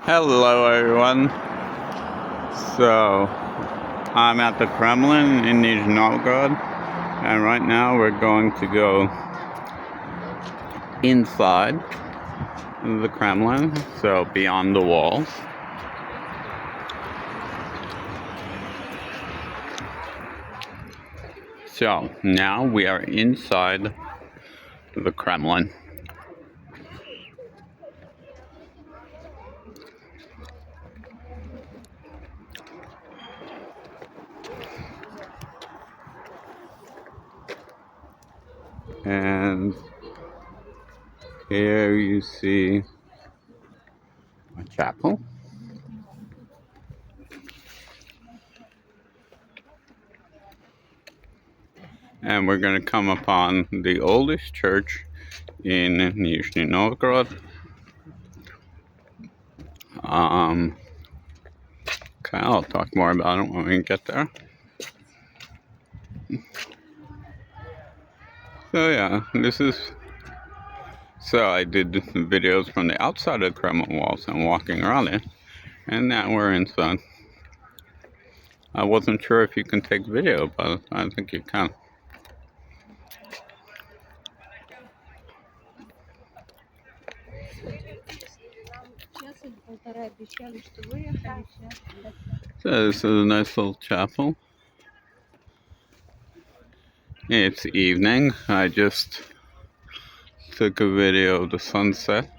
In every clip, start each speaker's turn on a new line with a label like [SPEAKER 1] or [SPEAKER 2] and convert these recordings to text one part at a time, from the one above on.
[SPEAKER 1] Hello, everyone. So, I'm at the Kremlin in Nizhny Novgorod, and right now we're going to go inside the Kremlin, so beyond the walls. So, now we are inside the Kremlin. And here you see a chapel. And we're going to come upon the oldest church in Nizhny Novgorod. Okay, I'll talk more about it when we get there. So yeah, so I did videos from the outside of the Kremlin walls and walking around it, and now we're inside. I wasn't sure if you can take video, but I think you can. So this is a nice little chapel. It's evening. I just took a video of the sunset.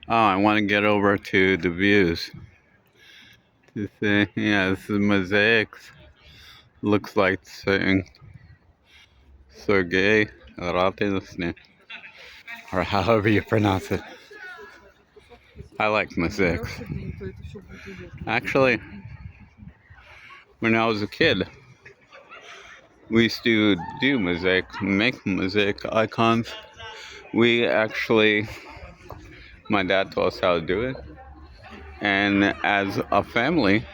[SPEAKER 1] Oh, I want to get over to the views. To see, yeah, this is mosaics. Looks like saying Sergei Ratin, or however you pronounce it. I like mosaics. Actually, when I was a kid, we used to do make mosaic icons. My dad taught us how to do it. And as a family,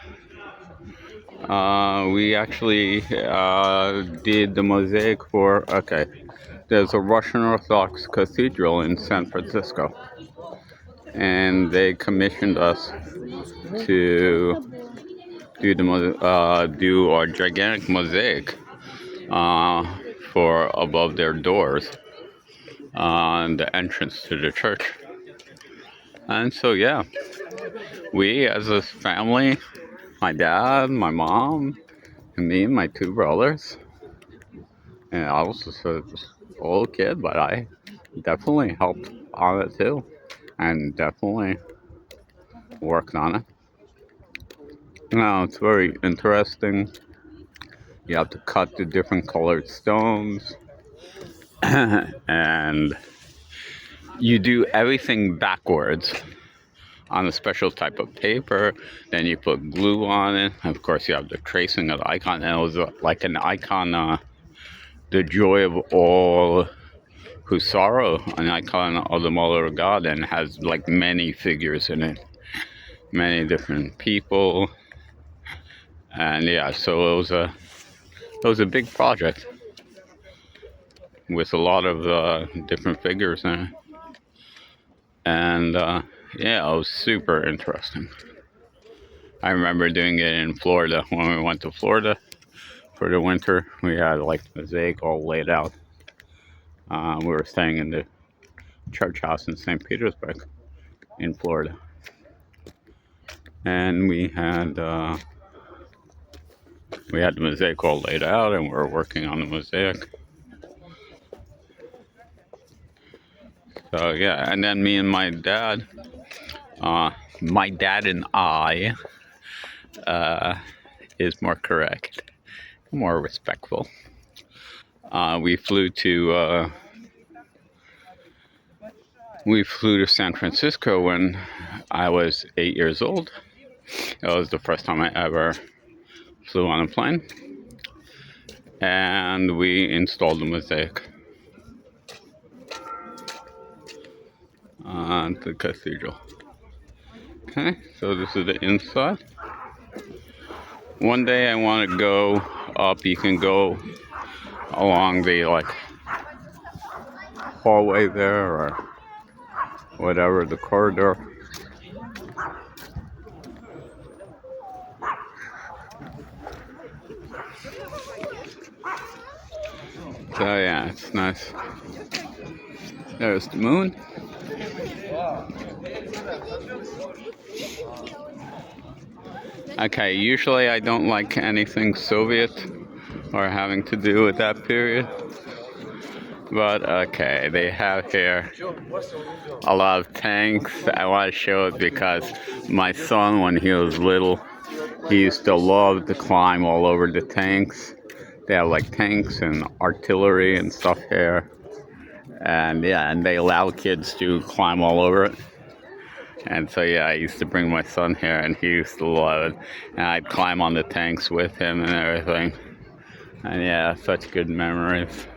[SPEAKER 1] we actually did the mosaic there's a Russian Orthodox cathedral in San Francisco. And they commissioned us to do our gigantic mosaic for above their doors on the entrance to the church. And so yeah, we as a family, my dad, my mom, and me and my two brothers, and I was just a little kid, but I definitely helped on it too, and definitely worked on it. Now it's very interesting. You have to cut the different colored stones, and you do everything backwards on a special type of paper. Then you put glue on it. Of course, you have the tracing of the icon, and it was like an icon, the joy of all who sorrow, an icon of the Mother of God, and has like many figures in it, many different people. And yeah, so it was a big project with a lot of different figures in it. And yeah, it was super interesting. I remember doing it in Florida when we went to Florida for the winter. We had like mosaic all laid out. We were staying in the church house in St. Petersburg in Florida. And we had the mosaic all laid out, and we were working on the mosaic. So yeah, and then me and my dad and I is more correct, more respectful. We flew to San Francisco when I was 8 years old. That was the first time I ever flew on a plane, and we installed the mosaic on the cathedral. Okay, so this is the inside. One day I want to go up. You can go along the hallway there, or whatever, the corridor. So yeah, it's nice. There's the moon. Okay, usually I don't like anything Soviet or having to do with that period. But okay, they have here a lot of tanks. I want to show it because my son, when he was little, he used to love to climb all over the tanks. They have like tanks and artillery and stuff here. And yeah, and they allow kids to climb all over it. And so yeah, I used to bring my son here and he used to love it. And I'd climb on the tanks with him and everything. And yeah, such good memories.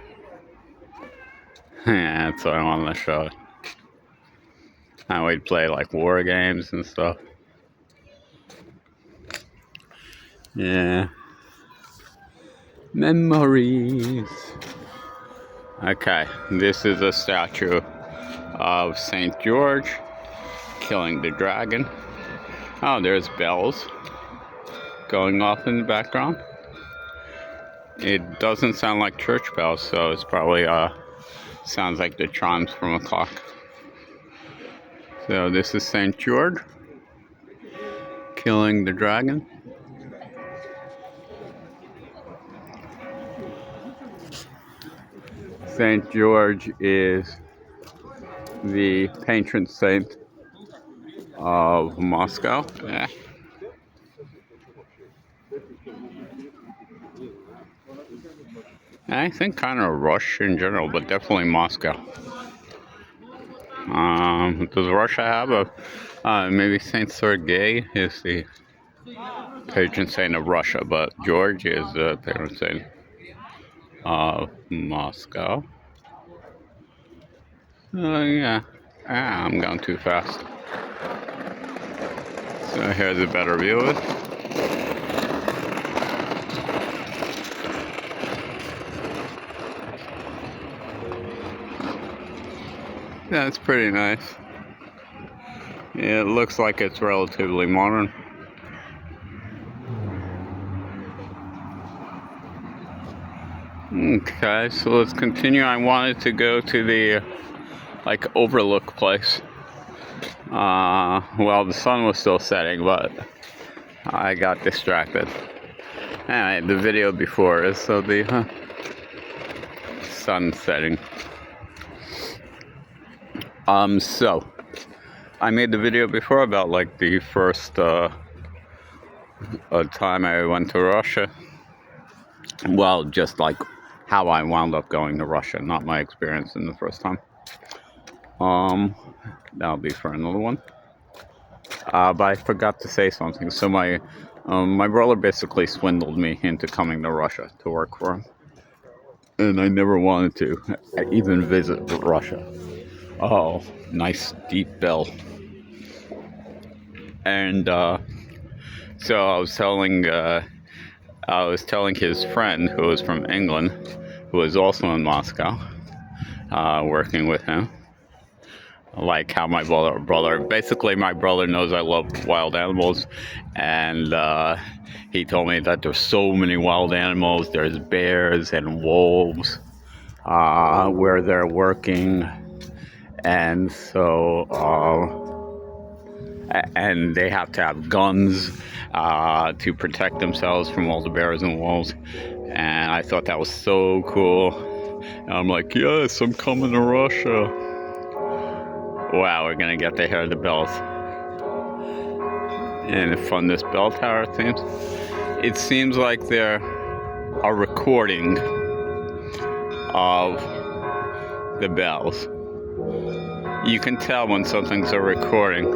[SPEAKER 1] Yeah, that's what I wanted to show. And we'd play like war games and stuff. Yeah. Memories. Okay, this is a statue of St. George killing the dragon. Oh, there's bells going off in the background. It doesn't sound like church bells, so it's probably sounds like the chimes from a clock. So this is St. George killing the dragon. St. George is the patron saint of Moscow. Yeah. I think kind of Russia in general, but definitely Moscow. Does Russia have a maybe Saint Sergei is the patron saint of Russia, but George is the patron saint of Moscow. Yeah, I'm going too fast. So here's a better view of it. Yeah, it's pretty nice. Yeah, it looks like it's relatively modern. Okay, so let's continue. I wanted to go to the like overlook place. Well, the sun was still setting, but I got distracted. Anyway, the video before is so the sun setting. So I made the video before about like the first time I went to Russia. Well, just like how I wound up going to Russia, not my experience in the first time. That'll be for another one. But I forgot to say something. So my brother basically swindled me into coming to Russia to work for him, and I never wanted to even visit Russia. Oh, nice deep bell. And so I was telling his friend who was from England, who was also in Moscow, working with him, like how my brother, basically my brother knows I love wild animals, and he told me that there's so many wild animals. There's bears and wolves where they're working, and so and they have to have guns to protect themselves from all the bears and wolves. And I thought that was so cool. And I'm like, yes, I'm coming to Russia. Wow, we're gonna get to hear the bells. And from this bell tower, it seems like they're a recording of the bells. You can tell when something's a recording.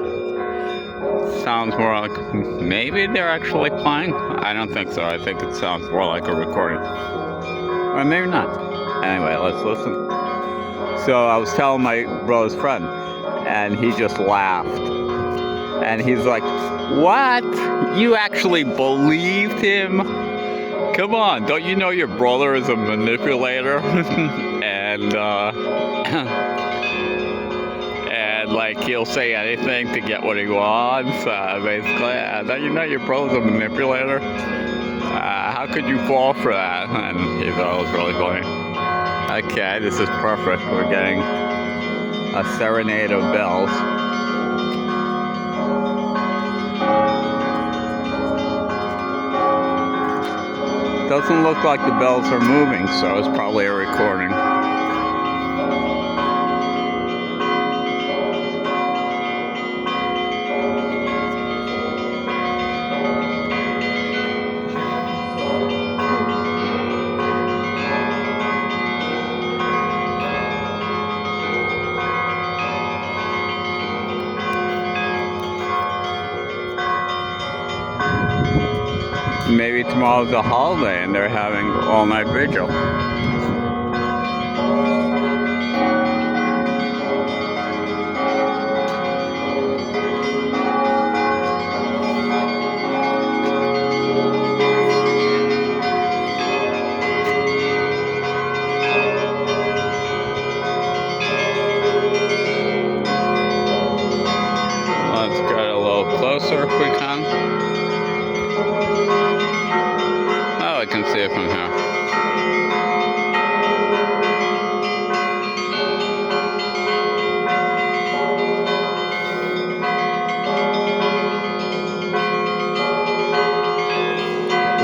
[SPEAKER 1] Sounds more like maybe they're actually playing. I don't think so. I think it sounds more like a recording, or maybe not. Anyway, let's listen. So I was telling my brother's friend, and he just laughed, and he's like, "What? You actually believed him? Come on, don't you know your brother is a manipulator?" And and like he'll say anything to get what he wants. Basically, you know your bro's a manipulator. How could you fall for that? And he thought it was really funny. Okay, this is perfect. We're getting a serenade of bells. Doesn't look like the bells are moving, so it's probably a recording. Maybe tomorrow's a holiday and they're having all-night vigil. Let's get a little closer if we can. Oh, I can see it from here.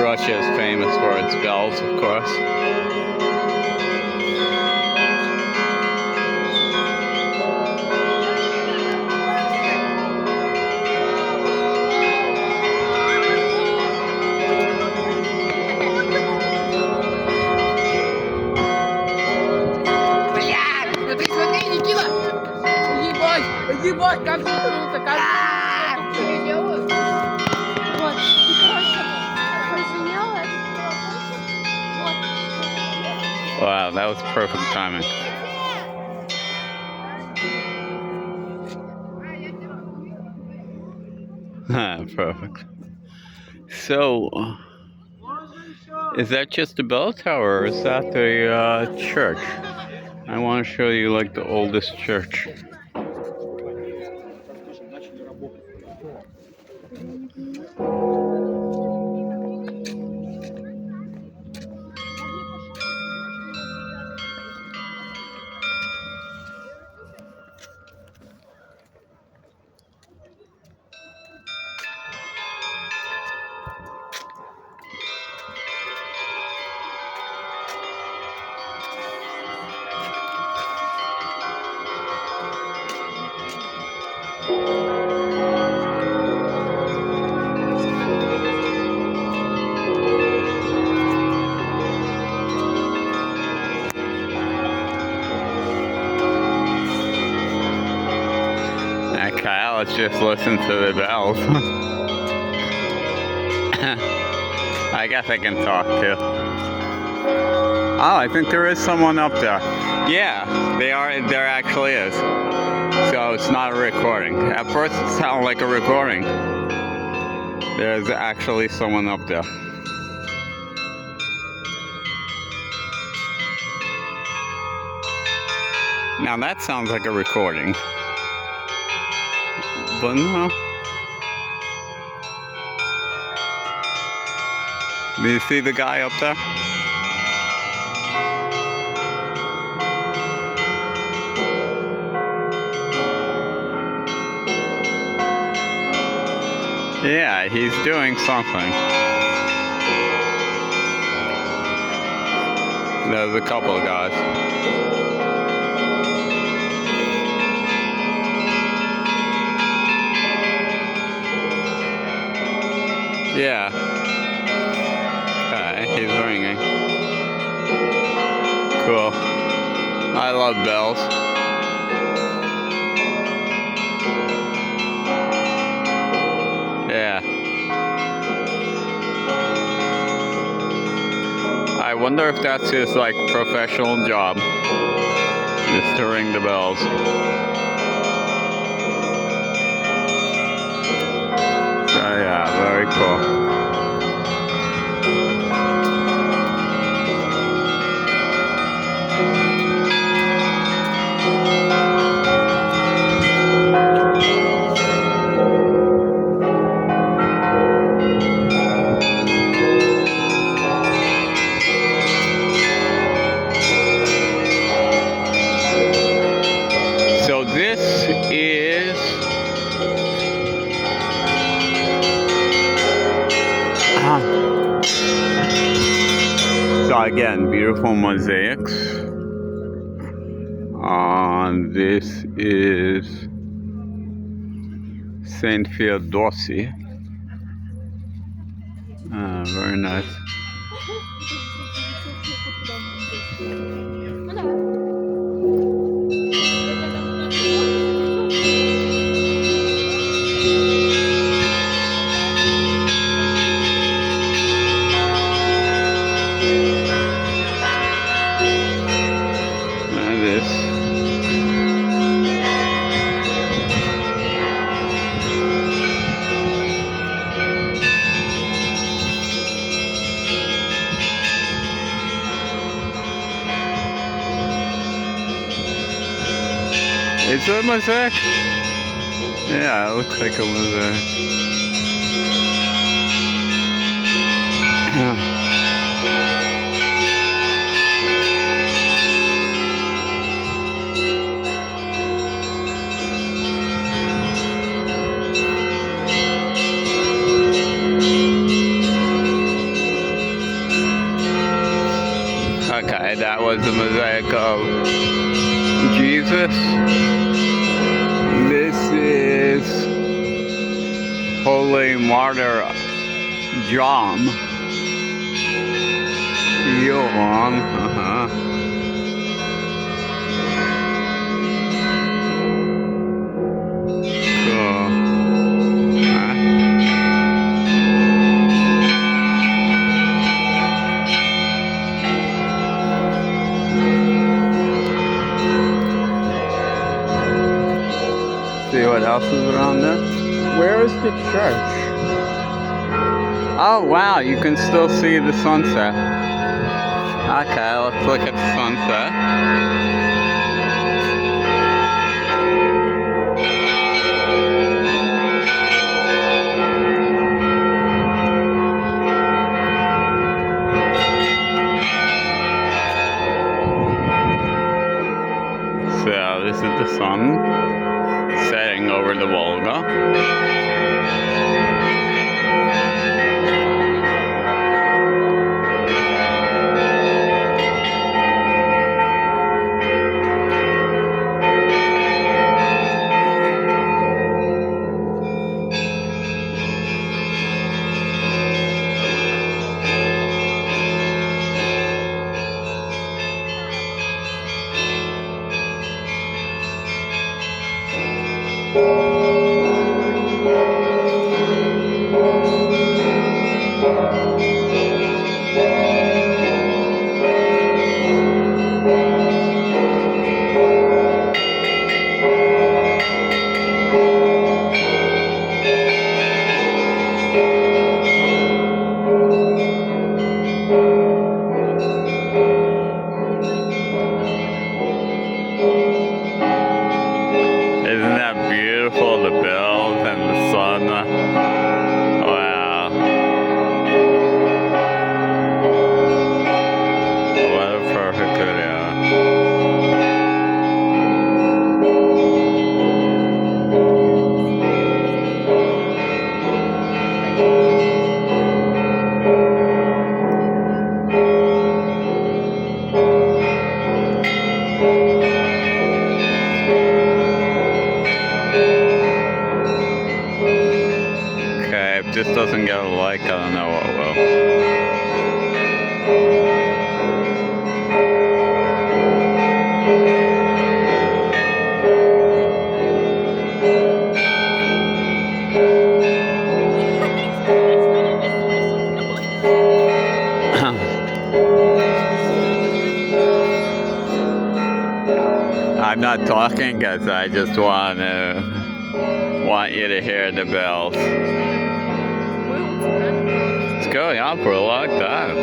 [SPEAKER 1] Russia is famous for its bells, of course.
[SPEAKER 2] Ебать, как же круто, как же переделают. Вот, и короче, позвонила. Вот.
[SPEAKER 1] Wow, that was perfect timing. Perfect. So, is that just a bell tower or is that the church? I want to show you like the oldest church. Okay, let's just listen to the bells. I guess I can talk too. Oh, I think there is someone up there. Yeah, there actually is. So it's not a recording. At first it sounded like a recording. There's actually someone up there. Now that sounds like a recording. But no. Do you see the guy up there? Yeah, he's doing something. There's a couple of guys. Yeah. Okay, he's ringing. Cool. I love bells. Yeah. I wonder if that's his like professional job. Just to ring the bells. Oh yeah, very cool. So again, beautiful mosaics. This is Saint Theodosi. Very nice. This. Is it a mosaic? Yeah, it looks like a mosaic. Okay, that was the mosaic of Jesus. This is Holy Martyr John. Johan. Cool. See what else is around there? Where is the church? Oh wow, you can still see the sunset. Okay, let's look at the sunset. So this is the sun setting over the Volga. Isn't that beautiful, the bells and the sun? Wow. What a perfect video. Okay, if this doesn't get a like, I don't know what will. I'm not talking because I just want you to hear the bells. It's going on for a long time.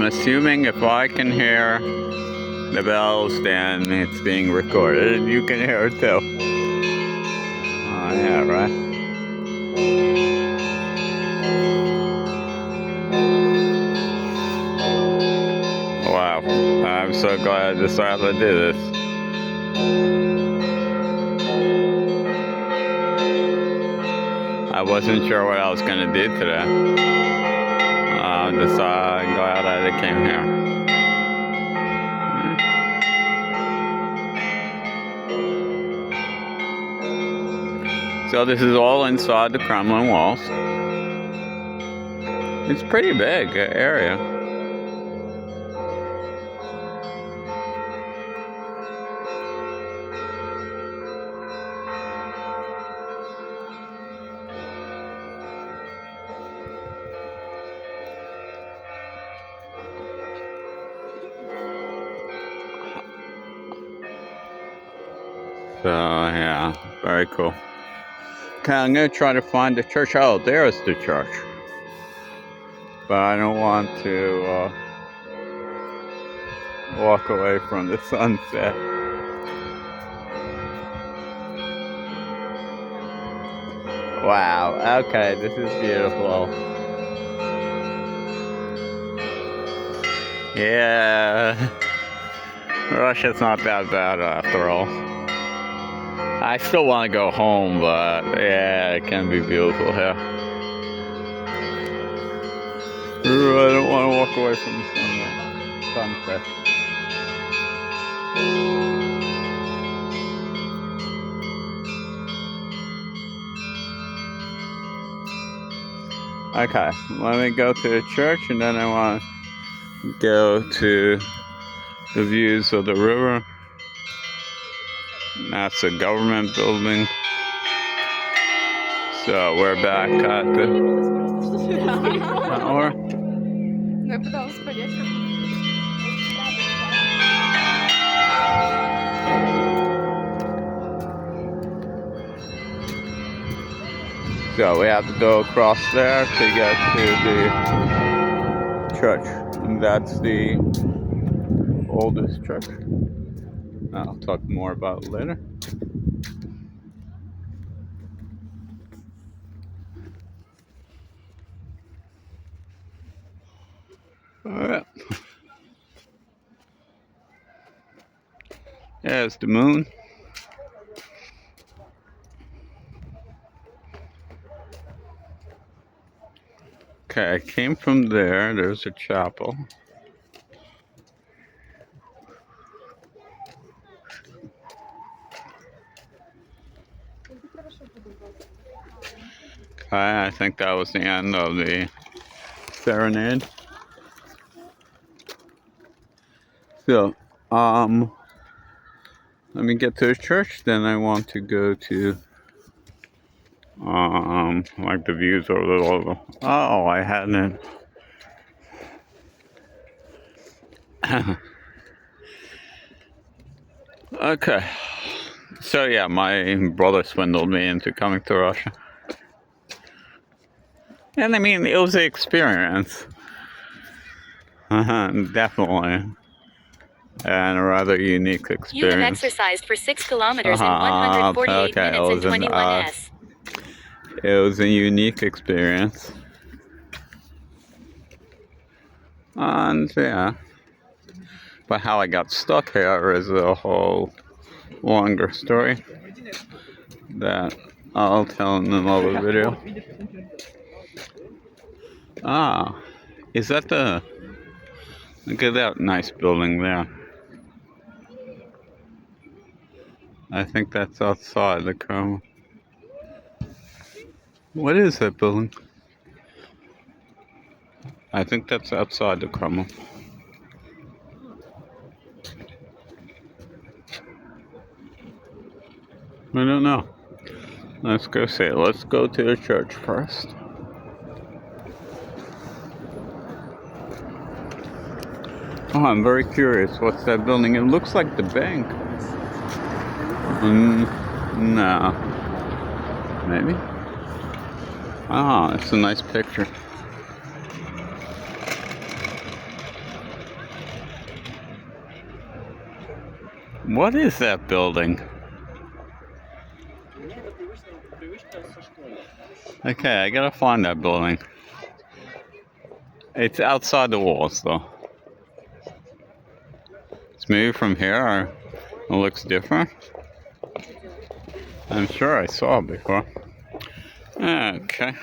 [SPEAKER 1] assuming if I can hear the bells, then it's being recorded, and you can hear it too. Oh, yeah, right? Wow, I'm so glad I decided to do this. I wasn't sure what I was going to do today. I'm just glad that I came here. So this is all inside the Kremlin walls. It's a pretty big area. So yeah, very cool. Okay, I'm gonna try to find the church. Oh, there's the church. But I don't want to walk away from the sunset. Wow, okay, this is beautiful. Yeah, Russia's not that bad after all. I still want to go home, but yeah, it can be beautiful here. Ooh, I don't want to walk away from the sunset. Okay, let me go to the church, and then I want to go to the views of the river. That's a government building. So we're back at the tower.
[SPEAKER 2] Я пыталась понять, как...
[SPEAKER 1] So we have to go across there to get to the church. And that's the oldest church. I'll talk more about it later. Alright. There's the moon. Okay, I came from there. There's a chapel. Okay, I think that was the end of the serenade. So, let me get to the church, then I want to go to, like the views are a little, oh, I hadn't. Okay. So yeah, my brother swindled me into coming to Russia. And I mean, it was an experience. Definitely. And a rather unique experience.
[SPEAKER 3] You have exercised for 6 kilometers in 148 minutes and 21 s.
[SPEAKER 1] It was a unique experience. And yeah. But how I got stuck here is a whole longer story that I'll tell in another video. Ah, is that the... Look at that nice building there. I think that's outside the Kremlin. What is that building? I think that's outside the Kremlin. I don't know. Let's go see it. Let's go to the church first. Oh, I'm very curious. What's that building? It looks like the bank. No. Maybe? Ah, it's a nice picture. What is that building? Okay, I gotta find that building. It's outside the walls, though. It's maybe from here, it looks different. I'm sure I saw it before. Okay.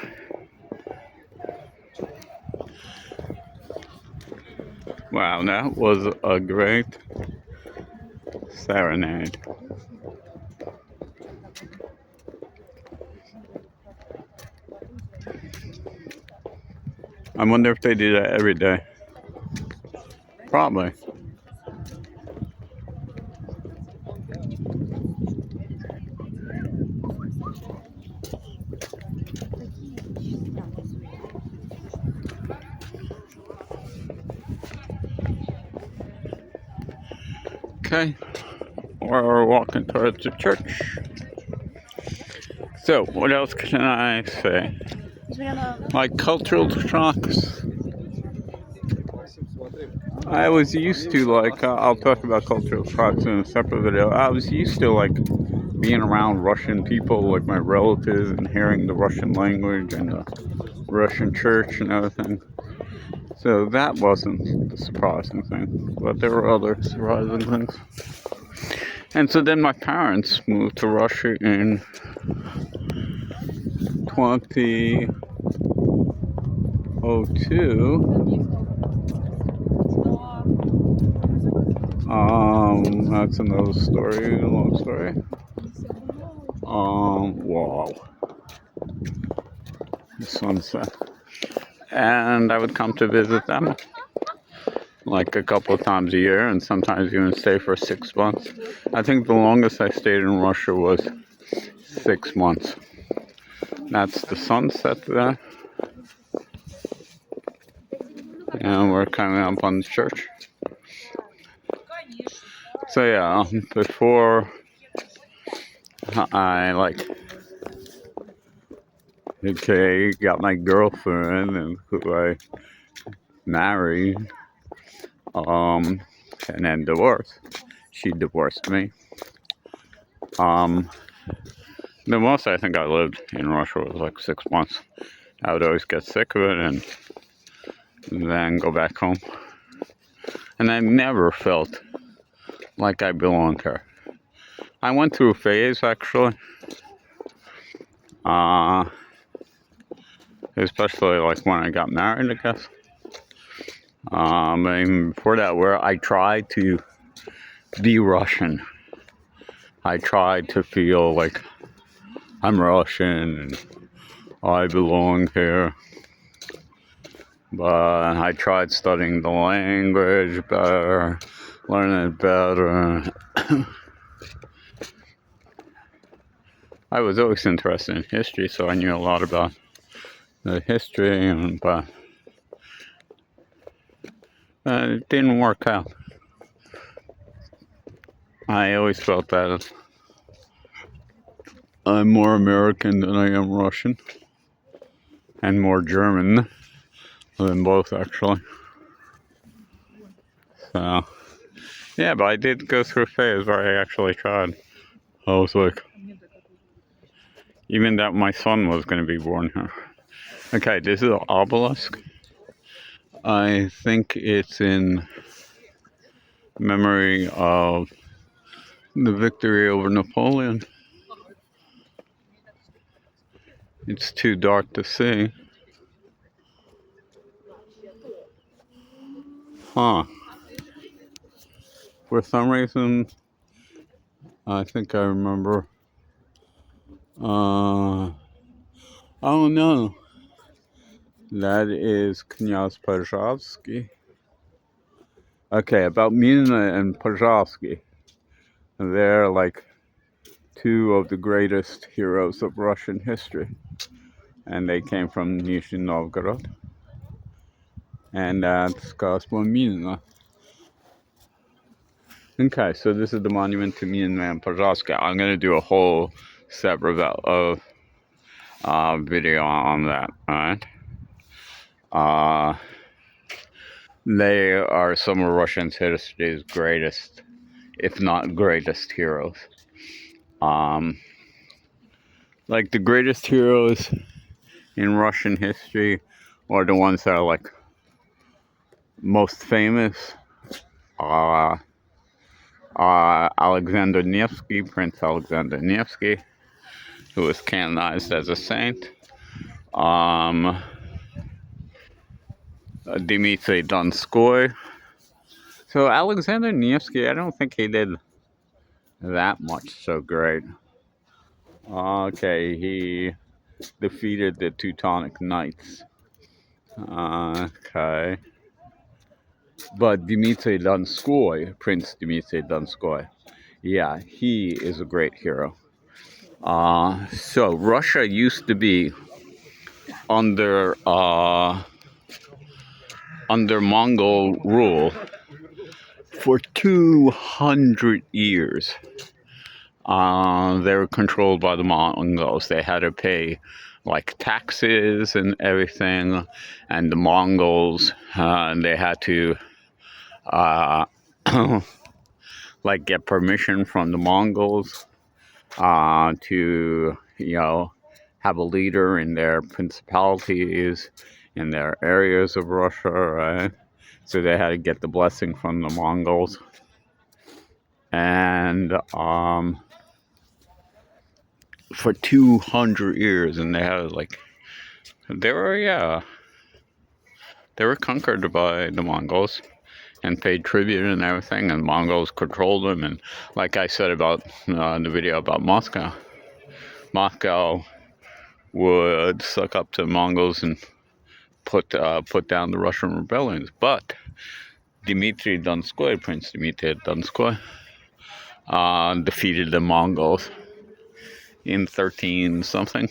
[SPEAKER 1] Wow, that was a great serenade. I wonder if they do that every day. Probably. Okay, we're walking towards the church. So, what else can I say? Like cultural shocks. I was used to like, I'll talk about cultural shocks in a separate video. I was used to like being around Russian people, like my relatives, and hearing the Russian language and the Russian church and everything. So that wasn't the surprising thing, but there were other surprising things. And so then my parents moved to Russia in 2002. That's another story, a long story. Wow. Sunset. And I would come to visit them like a couple of times a year, and sometimes even stay for 6 months. I think the longest I stayed in Russia was 6 months. That's the sunset there. And we're coming up on the church. So yeah, before I got my girlfriend and who I married, and then divorced. She divorced me. The most I think I lived in Russia was like 6 months. I would always get sick of it and then go back home. And I never felt like I belonged here. I went through a phase actually. Especially like when I got married, I guess. And even before that, where I tried to be Russian. I tried to feel like I'm Russian and I belong here. But I tried studying the language better, learning it better. I was always interested in history, so I knew a lot about the history, but it didn't work out. I always felt that I'm more American than I am Russian, and more German than both, actually. So, yeah, but I did go through a phase where I actually tried. I was like, even that my son was going to be born here. Okay, this is an obelisk. I think it's in memory of the victory over Napoleon. It's too dark to see. Huh. For some reason, I think I remember. Oh no. That is Knyaz Pozharsky. Okay, about Mina and Pozharsky. They're like two of the greatest heroes of Russian history. And they came from Nizhny Novgorod. And that's Gospel Mina. Okay, so this is the monument to Mina and Pozharsky. I'm going to do a whole separate video on that, alright? They are some of Russian history's greatest if not greatest heroes. Like the greatest heroes in Russian history are the ones that are like most famous. Alexander Nevsky, Prince Alexander Nevsky, who was canonized as a saint. Dmitry Donskoy. So Alexander Nevsky, I don't think he did that much so great. Okay, he defeated the Teutonic Knights. Okay. But Dmitry Donskoy, Prince Dmitry Donskoy, yeah, he is a great hero. So Russia used to be under Mongol rule for 200 years. They were controlled by the Mongols. They had to pay like taxes and everything, and the Mongols they had to like get permission from the Mongols to have a leader in their principalities, in their areas of Russia, right? So they had to get the blessing from the Mongols. And for 200 years, and they had they were conquered by the Mongols and paid tribute and everything, and Mongols controlled them. And like I said about the video about Moscow would suck up to the Mongols and put down the Russian rebellions. But Dmitry Donskoy, Prince Dmitry Donskoy, defeated the Mongols in 13 something.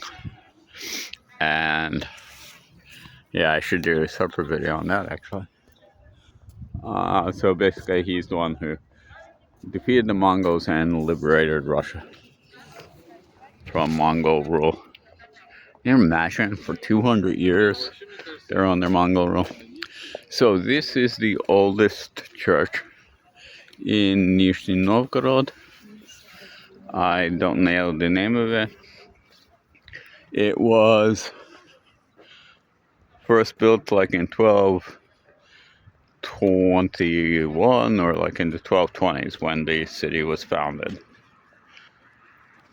[SPEAKER 1] And yeah, I should do a separate video on that actually. So basically he's the one who defeated the Mongols and liberated Russia from Mongol rule. Can you imagine, for 200 years they're on their Mongol rule? So this is the oldest church in Nizhny Novgorod. I don't know the name of it. It was first built like in 1221 or like in the 1220s when the city was founded.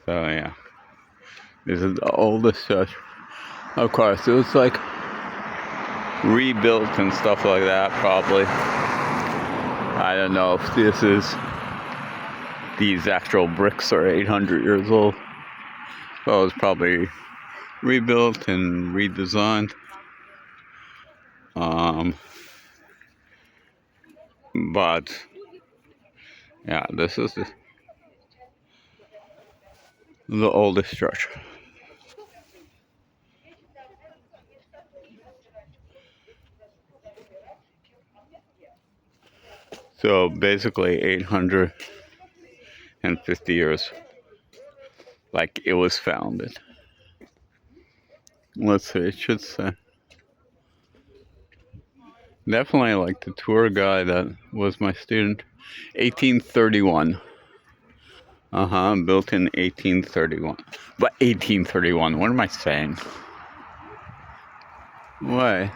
[SPEAKER 1] So yeah, this is the oldest church. Of course, it was like rebuilt and stuff like that probably. I don't know if these actual bricks are 800 years old. So it was probably rebuilt and redesigned. But yeah, this is the oldest church. So basically 850 years, like it was founded. Let's see, it should say. Definitely like the tour guide that was my student. 1831. Built in 1831. But 1831, what am I saying? Why?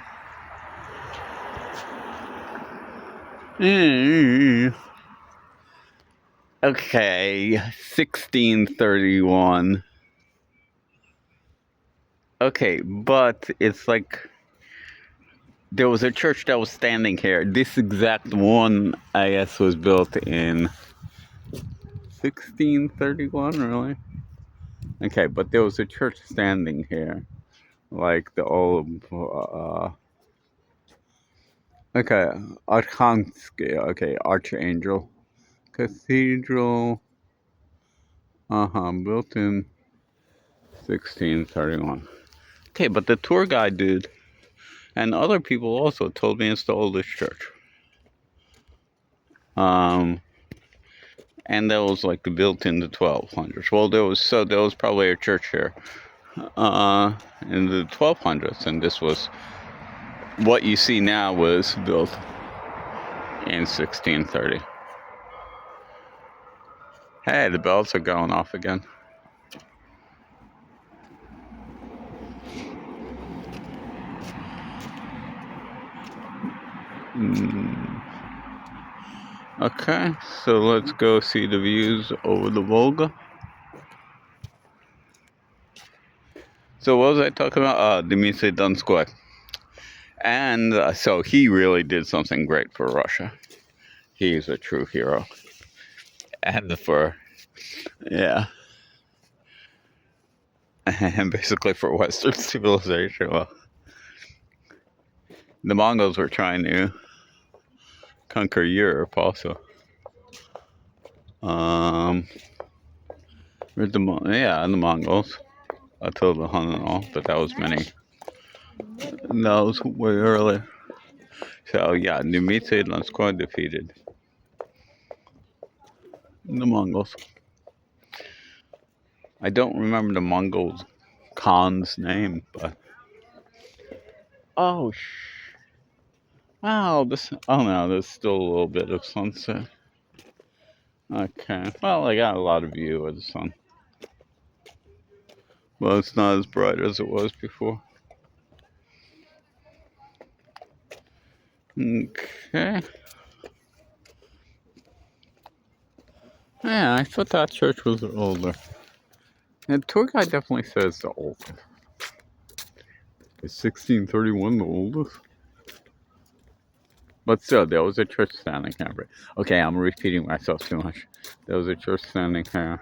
[SPEAKER 1] Okay, 1631. Okay, but it's like there was a church that was standing here. This exact one, I guess, was built in 1631, really? Okay, but there was a church standing here. Like the old, okay, Archansky, okay, Archangel Cathedral, built in 1631. Okay, but the tour guide dude and other people also told me it's the oldest church. And that was like built in the 1200s. Well, there was probably a church here in the 1200s, and this was what you see now was built in 1630. Hey, the bells are going off again. Okay, so let's go see the views over the Volga. So what was I talking about? Dmitry Donskoy. And so he really did something great for Russia. He's a true hero. And yeah. And basically for Western civilization. Well, the Mongols were trying to conquer Europe also. With the Mongols until the Hun and all, but that was way earlier. So yeah, Dmitry Donskoy defeated the Mongols. I don't remember the Mongols Khan's name, but oh wow, no, there's still a little bit of sunset. Okay, well, I got a lot of view of the sun. Well, it's not as bright as it was before. Okay. Yeah, I thought that church was older. And the tour guide definitely says the oldest. Is 1631 the oldest? But still, there was a church standing here. Okay, I'm repeating myself too much. There was a church standing here.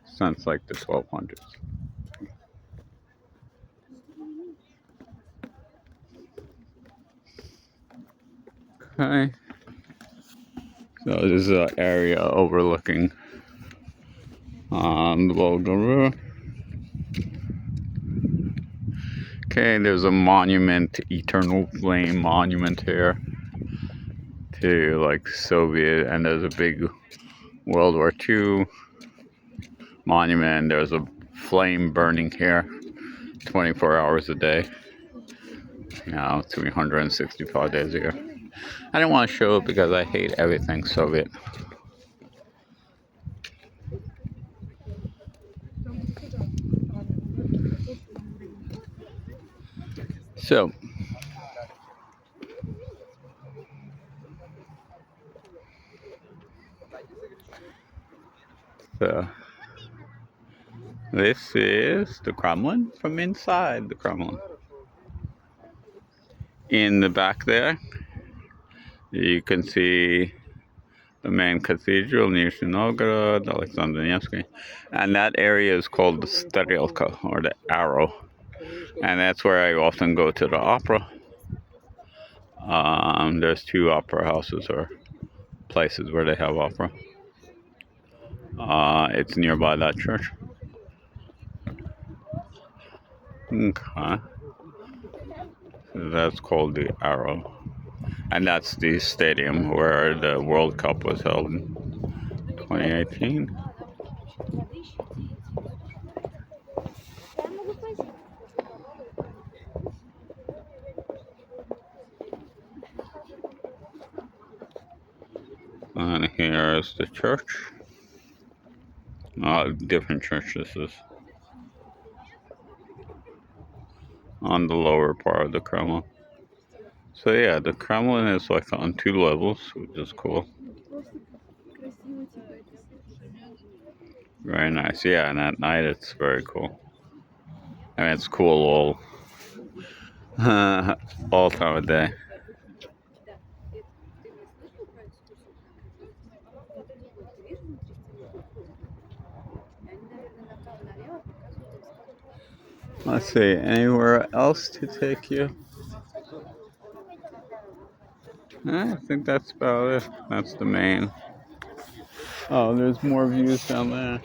[SPEAKER 1] Since like the 1200s. Okay. So this is an area overlooking the Volga River. Okay, there's a monument, Eternal Flame monument here to like Soviet, and there's a big World War II monument. There's a flame burning here 24 hours a day, 365 days a year. I didn't want to show it because I hate everything Soviet. So this is the Kremlin from inside the Kremlin. In the back there, you can see the main cathedral, Nizhny Novgorod, Alexander Nevsky, and that area is called the Strelka, or the Arrow, and that's where I often go to the opera. There's two opera houses or places where they have opera. It's nearby that church. Okay. That's called the Arrow. And that's the stadium where the World Cup was held in 2018. And here's the church. Different church this is. On the lower part of the Kremlin. So yeah, the Kremlin is like on 2 levels, which is cool. Very nice. Yeah, and at night it's very cool. I mean, it's cool all time of day. Let's see, anywhere else to take you? I think that's about it. That's the main. Oh, there's more views down there.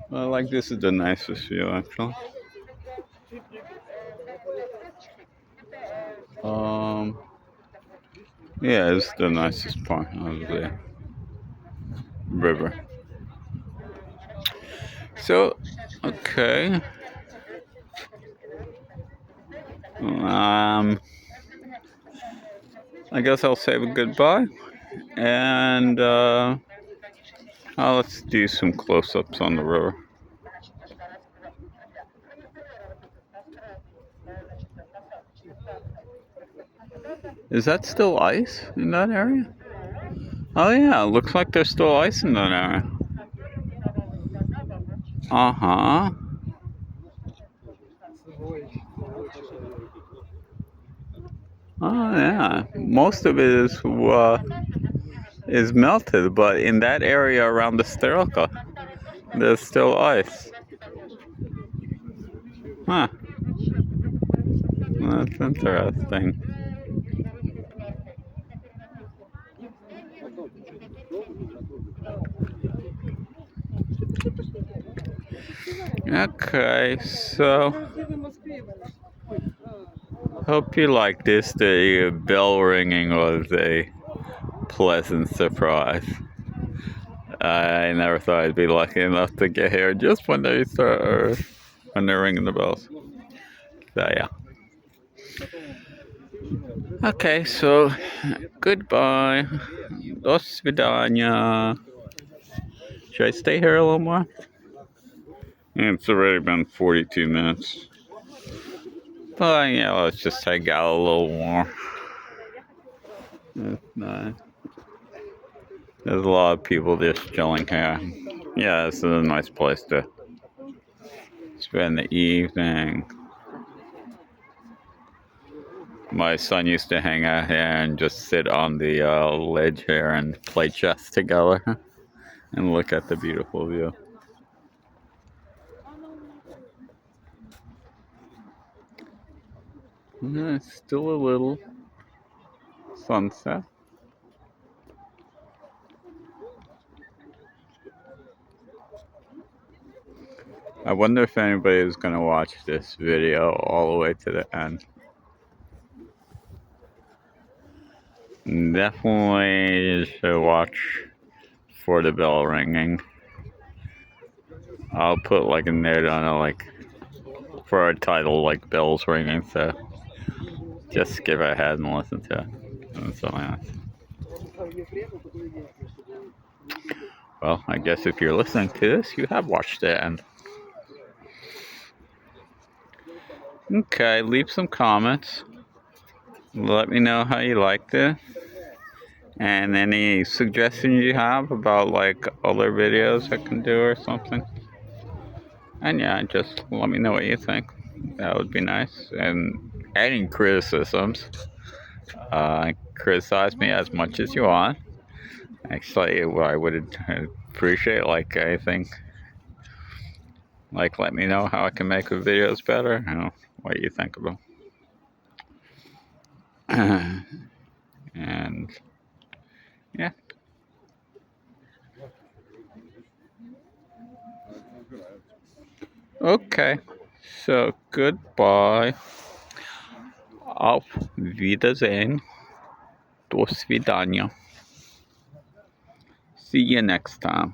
[SPEAKER 1] Well, like this is the nicest view, actually. Yeah, it's the nicest part of the river. So, okay. I guess I'll say goodbye. And let's do some close-ups on the river. Is that still ice in that area? Oh yeah, it looks like there's still ice in that area. Uh-huh. Oh yeah, most of it is melted, but in that area around the Sterica, there's still ice. Huh. That's interesting. Okay, so hope you like this. The bell ringing was a pleasant surprise. I never thought I'd be lucky enough to get here just when they start, when they're ringing the bells. So yeah. Okay, so goodbye. До свидания. Should I stay here a little more? It's already been 42 minutes. But yeah, let's just hang out a little more. There's a lot of people just chilling here. Yeah, this is a nice place to spend the evening. My son used to hang out here and just sit on the ledge here and play chess together and look at the beautiful view. Still a little sunset. I wonder if anybody is going to watch this video all the way to the end. Definitely should watch for the bell ringing. I'll put like a note on it, like for a title like bells ringing, so just skip ahead and listen to it. And so on. Well, I guess if you're listening to this, you have watched it. And okay, leave some comments. Let me know how you liked it. And any suggestions you have about like other videos I can do or something. And yeah, just let me know what you think. That would be nice. And any criticisms, criticize me as much as you want. Actually, I would appreciate like anything. Like, let me know how I can make the videos better. You know, what you think of them. And yeah. Okay. So goodbye. Auf Wiedersehen. До свидания. See you next time.